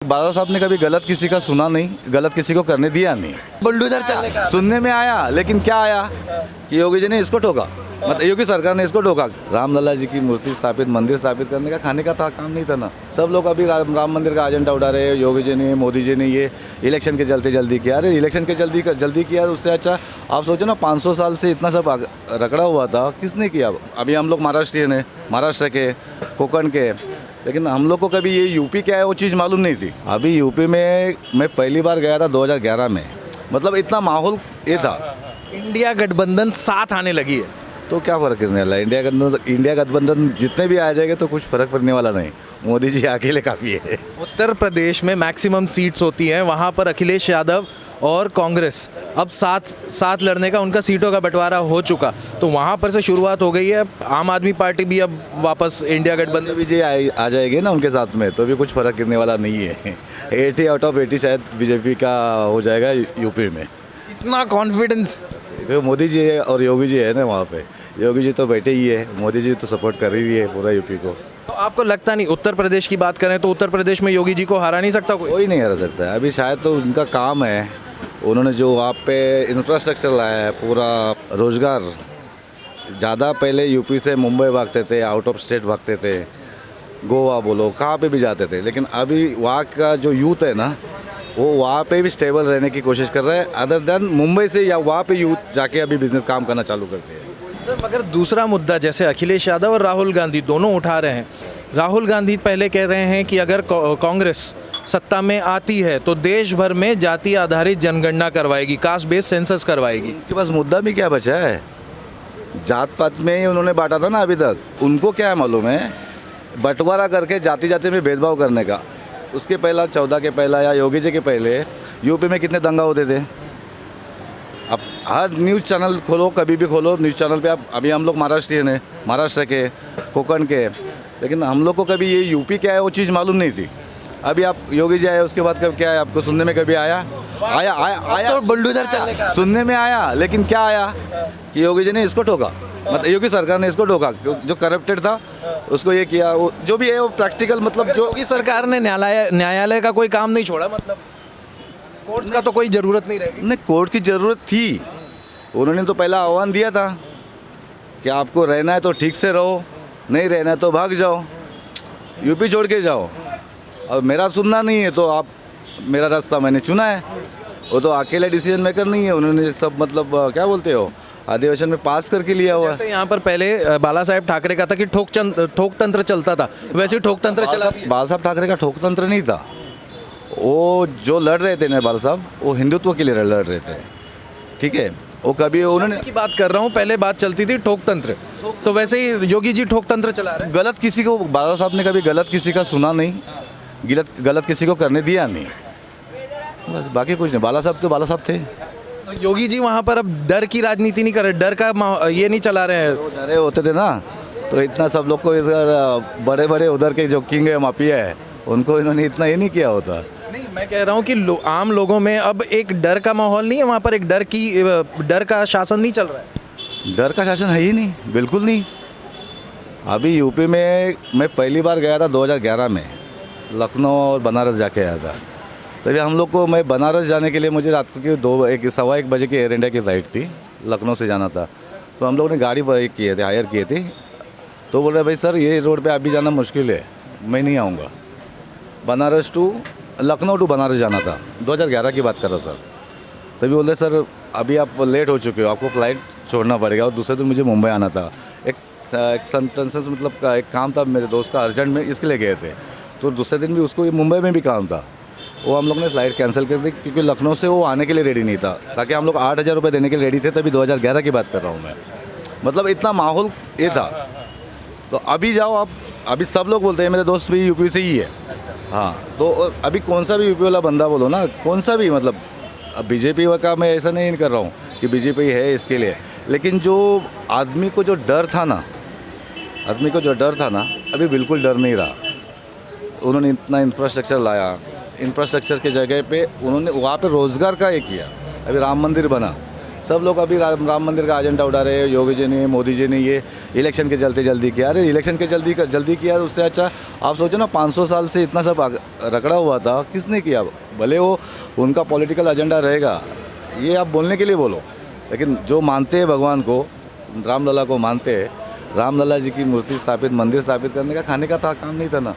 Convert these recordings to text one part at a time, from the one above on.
बादल साहब ने कभी गलत किसी का सुना नहीं, गलत किसी को करने दिया नहीं। बुलडोजर चलने का सुनने में आया, लेकिन क्या आया कि योगी जी ने इसको ठोका, मतलब योगी सरकार ने इसको ठोका। रामलला जी की मूर्ति स्थापित, मंदिर स्थापित करने का खाने का था, काम नहीं था ना। सब लोग अभी राम मंदिर का एजेंडा उड़ा रहे हैं। योगी जी ने, मोदी जी ने ये इलेक्शन के चलते जल्दी किया। अरे इलेक्शन के जल्दी किया, उससे अच्छा आप सोचो ना, 500 साल से इतना सब रगड़ा हुआ था, किसने किया? अभी हम लोग महाराष्ट्रियन है, महाराष्ट्र के, कोकण के, लेकिन हम लोग को कभी ये यूपी क्या है वो चीज़ मालूम नहीं थी। अभी यूपी में मैं पहली बार गया था 2011 में, मतलब इतना माहौल ये था। इंडिया गठबंधन साथ आने लगी है। तो क्या फ़र्क करने वाला है? इंडिया गठबंधन जितने भी आ जाएंगे तो कुछ फ़र्क पड़ने वाला नहीं। मोदी जी अकेले काफ़ी है। उत्तर प्रदेश में मैक्सिमम सीट्स होती हैं, वहाँ पर अखिलेश यादव और कांग्रेस अब साथ लड़ने का उनका सीटों का बंटवारा हो चुका, तो वहाँ पर से शुरुआत हो गई है। आम आदमी पार्टी भी अब वापस इंडिया गठबंधन बीजेपी आ जाएगी ना उनके साथ में, तो भी कुछ फ़र्क गिरने वाला नहीं है। 80 आउट ऑफ 80 शायद बीजेपी का हो जाएगा यूपी में। इतना कॉन्फिडेंस। मोदी जी और योगी जी है ना वहाँ पे। योगी जी तो बैठे ही है, मोदी जी तो सपोर्ट कर रही है पूरा यूपी को। तो आपको लगता नहीं, उत्तर प्रदेश की बात करें तो उत्तर प्रदेश में योगी जी को हरा नहीं सकता कोई? कोई नहीं हरा सकता है। अभी शायद तो उनका काम है, उन्होंने जो वहाँ पे इंफ्रास्ट्रक्चर लाया है, पूरा रोज़गार। ज़्यादा पहले यूपी से मुंबई भागते थे, आउट ऑफ स्टेट भागते थे, गोवा बोलो, कहाँ पे भी जाते थे। लेकिन अभी वहाँ का जो यूथ है ना, वो वहाँ पे भी स्टेबल रहने की कोशिश कर रहा है, अदर देन मुंबई से, या वहाँ पे यूथ जाके अभी बिजनेस काम करना चालू करते हैं। सर मगर दूसरा मुद्दा जैसे अखिलेश यादव और राहुल गांधी दोनों उठा रहे हैं। राहुल गांधी पहले कह रहे हैं कि अगर कांग्रेस सत्ता में आती है तो देश भर में जाति आधारित जनगणना करवाएगी, कास्ट बेस्ड सेंसस करवाएगी। उनके पास मुद्दा भी क्या बचा है? जात पात में ही उन्होंने बांटा था ना अभी तक। उनको क्या है मालूम है? बंटवारा करके जाति में भेदभाव करने का। उसके पहला 14 के पहला या योगी जी के पहले यूपी में कितने दंगा होते थे। अब हर न्यूज़ चैनल खोलो, कभी भी खोलो न्यूज़ चैनल पे आप, अभी हम लोग महाराष्ट्रियन है, महाराष्ट्र के, कोकण के, लेकिन हम लोग को कभी ये यूपी क्या है वो चीज़ मालूम नहीं थी। अभी आप योगी जी आए, उसके बाद कब क्या है आपको सुनने में कभी आया तो बुलडोजर चलने का सुनने में आया, लेकिन क्या आया कि योगी जी ने इसको ठोका, मतलब योगी सरकार ने इसको ठोका। जो करप्टेड था उसको ये किया, वो जो भी है वो प्रैक्टिकल, मतलब जो योगी सरकार ने न्यायालय का कोई काम नहीं छोड़ा, मतलब कोर्ट का तो कोई ज़रूरत नहीं रहेगी। नहीं, कोर्ट की ज़रूरत थी। उन्होंने तो पहला आह्वान दिया था कि आपको रहना है तो ठीक से रहो, नहीं रहना है तो भाग जाओ, यूपी छोड़ के जाओ। और मेरा सुनना नहीं है तो आप, मेरा रास्ता मैंने चुना है, वो तो अकेले डिसीजन मेकर नहीं है। उन्होंने सब, मतलब क्या बोलते हो, अधिवेशन में पास करके लिया हुआ है। जैसे यहाँ पर पहले बाला साहेब ठाकरे का था कि ठोक तंत्र चलता था, वैसे ही ठोक तंत्र चला। बाला साहब ठाकरे का ठोक तंत्र नहीं था। वो जो लड़ रहे थे ना बाला साहब, वो हिंदुत्व के लिए लड़ रहे थे, ठीक है। वो कभी उन्होंने की बात कर रहा हूँ, पहले बात चलती थी ठोक तंत्र, तो वैसे ही योगी जी ठोक तंत्र चला रहे हैं। गलत किसी को, बाला साहब ने कभी गलत किसी का सुना नहीं, गलत किसी को करने दिया नहीं, बस बाकी कुछ नहीं। बाला साहब तो बाला साहब थे। तो योगी जी वहाँ पर अब डर की राजनीति नहीं कर रहे, डर का ये नहीं चला रहे हैं। वो डरे होते थे ना, तो इतना सब लोग को इधर बड़े बड़े उधर के जो किंग है, माफिया है, उनको इन्होंने इतना ये नहीं किया होता। नहीं, मैं कह रहा हूँ कि आम लोगों में अब एक डर का माहौल नहीं है, वहाँ पर एक डर का शासन नहीं चल रहा है। डर का शासन है ही नहीं, बिल्कुल नहीं। अभी यूपी में मैं पहली बार गया था 2011 में, लखनऊ और बनारस जाके आया था। तभी हम लोग को, मैं बनारस जाने के लिए मुझे रात को सवा एक बजे की एयर इंडिया की फ़्लाइट थी, लखनऊ से जाना था। तो हम लोगों ने गाड़ी हायर किए थे। तो बोल रहे भाई सर ये रोड पे अभी जाना मुश्किल है, मैं नहीं आऊँगा। बनारस टू लखनऊ टू बनारस जाना था, 2011 की बात कर रहा सर। तभी बोल रहे सर अभी आप लेट हो चुके हो, आपको फ़्लाइट छोड़ना पड़ेगा। और दूसरे दिन मुझे मुंबई आना था, एक सेंटेंसेस, मतलब एक काम था मेरे दोस्त का, अर्जेंट में इसके लिए गए थे। तो दूसरे दिन भी उसको मुंबई में भी काम था, वो हम लोग ने फ़्लाइट कैंसिल कर दी, क्योंकि लखनऊ से वो आने के लिए रेडी नहीं था। ताकि हम लोग 8,000 रुपये देने के लिए रेडी थे, तभी 2011 की बात कर रहा हूँ मैं। मतलब इतना माहौल ये था। तो अभी जाओ आप, अभी सब लोग बोलते हैं, मेरे दोस्त भी यूपी से ही है, हाँ। तो अभी कौन सा भी यूपी वाला बंदा बोलो ना, कौन सा भी, मतलब अब बीजेपी का मैं ऐसा नहीं कर रहा हूँ कि बीजेपी है इसके लिए, लेकिन जो आदमी को जो डर था ना, अभी बिल्कुल डर नहीं रहा। उन्होंने इतना इंफ्रास्ट्रक्चर लाया, इंफ्रास्ट्रक्चर के जगह पे उन्होंने वहाँ पे रोज़गार का ये किया। अभी राम मंदिर बना, सब लोग अभी राम मंदिर का एजेंडा उड़ा रहे हैं। योगी जी ने, मोदी जी ने ये इलेक्शन के चलते जल्दी किया। अरे इलेक्शन के जल्दी किया, उससे अच्छा आप सोचो ना, 500 साल से इतना सब रगड़ा हुआ था, किसने किया? भले वो उनका पॉलिटिकल एजेंडा रहेगा, ये आप बोलने के लिए बोलो, लेकिन जो मानते हैं भगवान को, रामलला को मानते हैं, रामलला जी की मूर्ति स्थापित, मंदिर स्थापित करने का खाने का था काम नहीं था ना।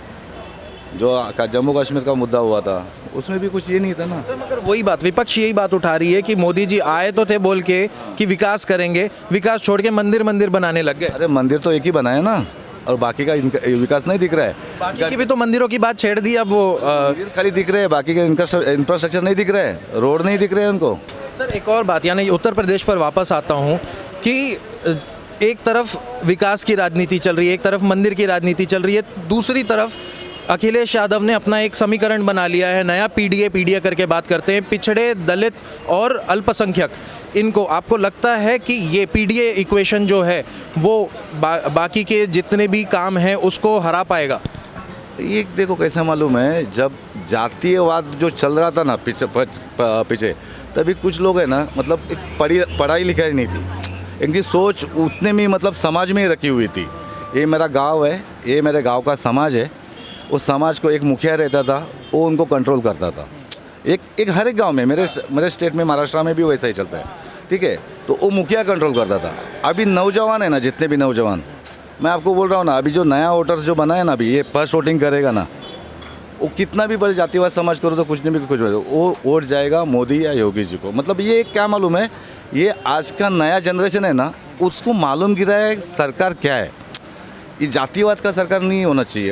जो जम्मू कश्मीर का मुद्दा हुआ था उसमें भी कुछ ये नहीं था ना। सर, मगर वही बात, विपक्ष यही बात उठा रही है कि मोदी जी आए तो थे बोल के कि विकास करेंगे, विकास छोड़ के मंदिर मंदिर बनाने लग गए। अरे मंदिर तो एक ही बनाया ना, और बाकी का विकास नहीं दिख रहा है। बाकी की भी तो मंदिरों की बात छेड़ दी। अब वो मंदिर खाली दिख रहे हैं, बाकी के इंफ्रास्ट्रक्चर नहीं दिख रहे हैं, रोड नहीं दिख रहे हैं उनको। सर, एक और बात, यानी उत्तर प्रदेश पर वापस आता हूँ कि एक तरफ विकास की राजनीति चल रही है, एक तरफ मंदिर की राजनीति चल रही है, दूसरी तरफ अखिलेश यादव ने अपना एक समीकरण बना लिया है नया, पीडीए करके बात करते हैं, पिछड़े, दलित और अल्पसंख्यक। इनको आपको लगता है कि ये पीडीए इक्वेशन जो है वो बाकी के जितने भी काम हैं उसको हरा पाएगा? ये देखो कैसा मालूम है, जब जातीयवाद जो चल रहा था ना पीछे तभी कुछ लोग है ना, मतलब एक पढ़ाई लिखाई नहीं थी, इनकी सोच उतने में मतलब समाज में ही रखी हुई थी। ये मेरा गांव है, ये मेरे गांव का समाज है, उस समाज को एक मुखिया रहता था, वो उनको कंट्रोल करता था। एक हर एक गांव में, मेरे स्टेट में, महाराष्ट्र में भी वैसा ही चलता है, ठीक है। तो वो मुखिया कंट्रोल करता था। अभी नौजवान है ना, जितने भी नौजवान, मैं आपको बोल रहा हूँ ना, अभी जो नया वोटर्स जो बना है ना, अभी ये फर्स्ट वोटिंग करेगा ना, वो कितना भी बड़े जातिवाद समाज करो तो कुछ नहीं भी कुछ, वो वोट जाएगा मोदी या योगी जी को। मतलब ये क्या मालूम है, ये आज का नया जनरेशन है ना, उसको मालूम गिरा है सरकार क्या है। ये जातिवाद का सरकार नहीं होना चाहिए।